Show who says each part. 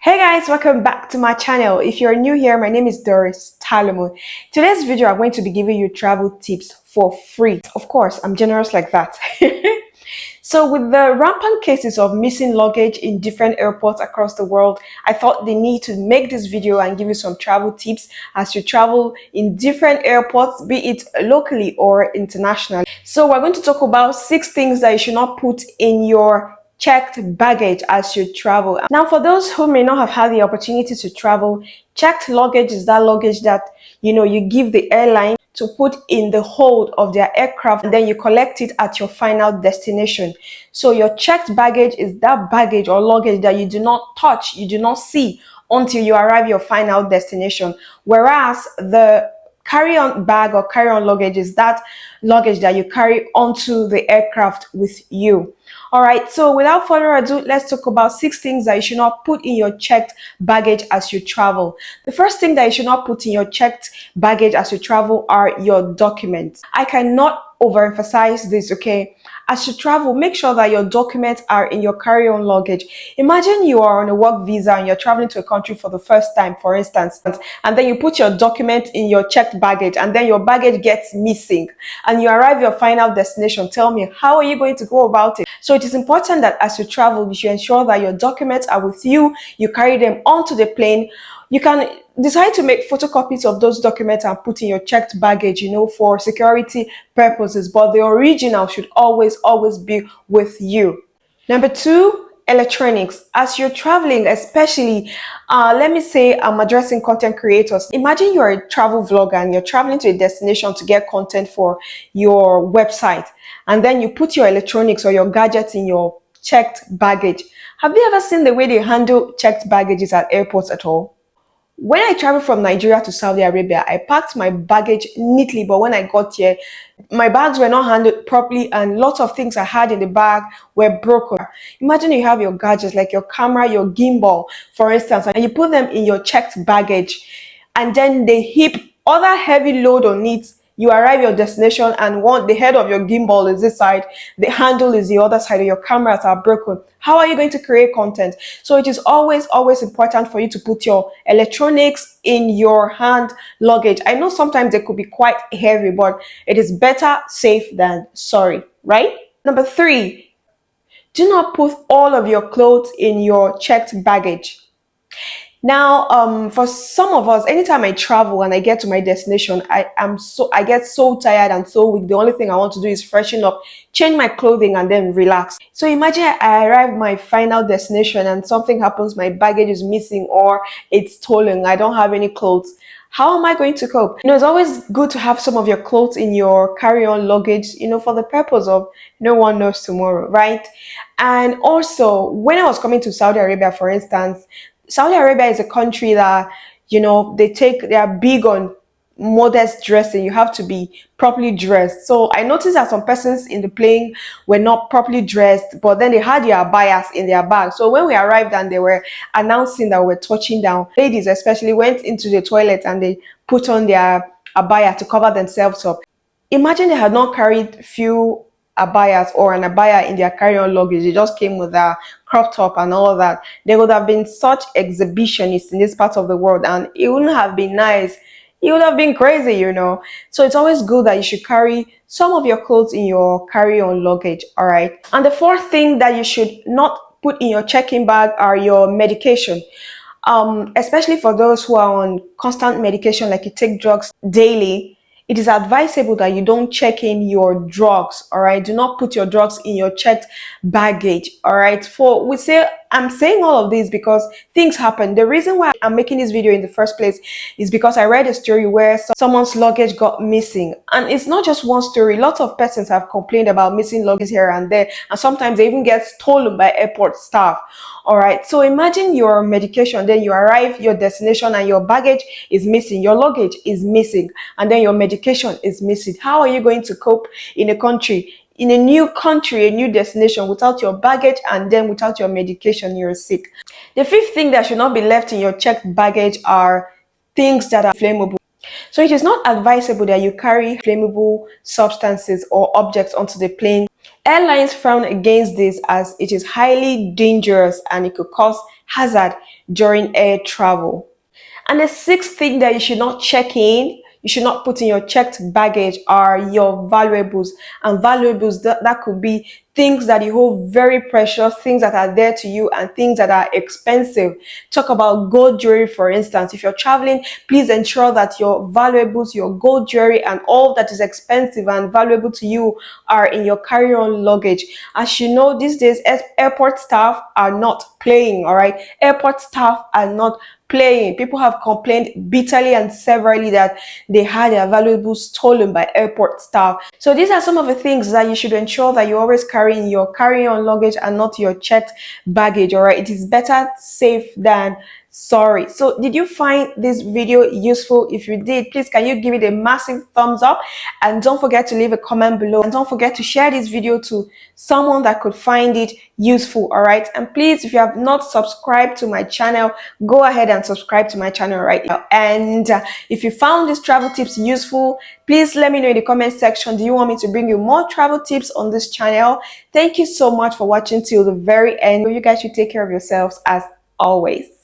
Speaker 1: Hey guys, welcome back to my channel. If you're new here, my name is Doris Talomo. Today's video, I'm going to be giving you travel tips for free. Of course, I'm generous like that. So with the rampant cases of missing luggage in different airports across the world, I thought the need to make this video and give you some travel tips as you travel in different airports, be it locally or internationally. So we're going to talk about 6 things that you should not put in your checked baggage as you travel. Now, for those who may not have had the opportunity to travel, checked luggage is that luggage that you give the airline to put in the hold of their aircraft, and then you collect it at your final destination. So your checked baggage is that baggage or luggage that you do not touch, you do not see until you arrive your final destination. Whereas the carry-on bag or carry-on luggage is that luggage that you carry onto the aircraft with you. All right, so without further ado, let's talk about 6 things that you should not put in your checked baggage as you travel. The first thing that you should not put in your checked baggage as you travel are your documents. I cannot overemphasize this, okay? As you travel, make sure that your documents are in your carry-on luggage. Imagine you are on a work visa and you're traveling to a country for the first time, for instance, and then you put your document in your checked baggage, and then your baggage gets missing and you arrive your final destination. Tell me, how are you going to go about it? So it is important that as you travel, you should ensure that your documents are with you. You carry them onto the plane. You can decide to make photocopies of those documents and put in your checked baggage, for security purposes, but the original should always be with you. Number 2, electronics. As you're traveling, especially let me say I'm addressing content creators. Imagine you're a travel vlogger and you're traveling to a destination to get content for your website, and then you put your electronics or your gadgets in your checked baggage. Have you ever seen the way they handle checked baggages at airports at all? When I traveled from Nigeria to Saudi Arabia, I packed my baggage neatly, but when I got here, my bags were not handled properly and lots of things I had in the bag were broken. Imagine you have your gadgets like your camera, your gimbal, for instance, and you put them in your checked baggage, and then they heap other heavy load on it. You arrive your destination and the head of your gimbal is this side, the handle is the other side, and your cameras are broken. How are you going to create content? So it is always important for you to put your electronics in your hand luggage. I know sometimes they could be quite heavy, but it is better safe than sorry, right? Number 3, do not put all of your clothes in your checked baggage. Now, for some of us, anytime I travel and I get to my destination, I get so tired and so weak. The only thing I want to do is freshen up, change my clothing, and then relax. So imagine I arrive my final destination and something happens, my baggage is missing or it's stolen. I don't have any clothes. How am I going to cope? It's always good to have some of your clothes in your carry-on luggage, for the purpose of no one knows tomorrow, right? And also, when I was coming to Saudi Arabia, for instance, Saudi Arabia is a country that, they are big on modest dressing. You have to be properly dressed. So I noticed that some persons in the plane were not properly dressed, but then they had their abayas in their bag. So when we arrived and they were announcing that we were touching down, ladies especially went into the toilet and they put on their abaya to cover themselves up. Imagine they had not carried few abayas or an abaya in their carry-on luggage. They just came with a crop top and all that. They would have been such exhibitionists in this part of the world, and it wouldn't have been nice. It would have been crazy, So it's always good that you should carry some of your clothes in your carry-on luggage, all right? And the 4th thing that you should not put in your check-in bag are your medication. Especially for those who are on constant medication, like you take drugs daily, it is advisable that you don't check in your drugs, all right? Do not put your drugs in your checked baggage, all right? I'm saying all of this because things happen. The reason why I'm making this video in the first place is because I read a story where someone's luggage got missing. And it's not just one story. Lots of persons have complained about missing luggage here and there. And sometimes they even get stolen by airport staff. All right, so imagine your medication, then you arrive your destination and your baggage is missing, your luggage is missing, and then your medication is missing. How are you going to cope in a new country, a new destination, without your baggage and then without your medication? You're sick. The 5th thing that should not be left in your checked baggage are things that are flammable. So it is not advisable that you carry flammable substances or objects onto the plane, Airlines frown against this as it is highly dangerous and it could cause hazard during air travel. And the sixth thing that you should not check in, you should not put in your checked baggage are your valuables. And valuables, that could be things that you hold very precious, things that are there to you, and things that are expensive. Talk about gold jewelry, for instance. If you're traveling, please ensure that your valuables, your gold jewelry, and all that is expensive and valuable to you are in your carry-on luggage. As you know, these days, airport staff are not playing, all right? Airport staff are not playing. People have complained bitterly and severally that they had their valuables stolen by airport staff. So these are some of the things that you should ensure that you always carry in your carry-on luggage and not your checked baggage. All right, it is better safe than sorry. So did you find this video useful? If you did, please can you give it a massive thumbs up, and don't forget to leave a comment below, and don't forget to share this video to someone that could find it useful. All right, and please, if you have not subscribed to my channel, go ahead and subscribe to my channel right now. And if you found these travel tips useful, please let me know in the comment section. Do you want me to bring you more travel tips on this channel? Thank you so much for watching till the very end. You guys should take care of yourselves as always.